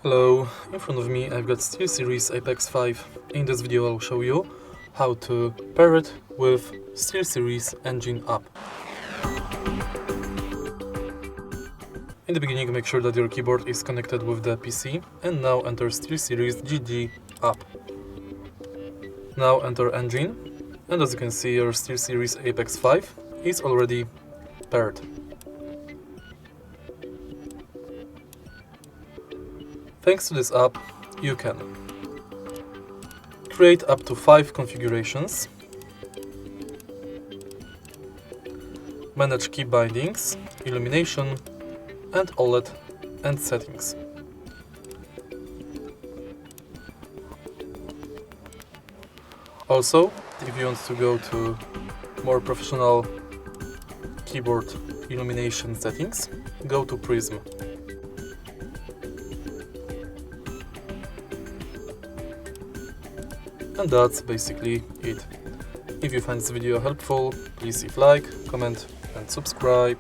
Hello, in front of me I've got SteelSeries Apex 5. In this video I'll show you how to pair it with SteelSeries Engine app. In the beginning make sure that your keyboard is connected with the PC and now enter SteelSeries GG app. Now enter Engine and as you can see your SteelSeries Apex 5 is already paired. Thanks to this app, you can create up to 5 configurations, manage key bindings, illumination, and OLED and settings. Also, if you want to go to more professional keyboard illumination settings, go to Prism. And that's basically it. If you find this video helpful, please leave like, comment and subscribe.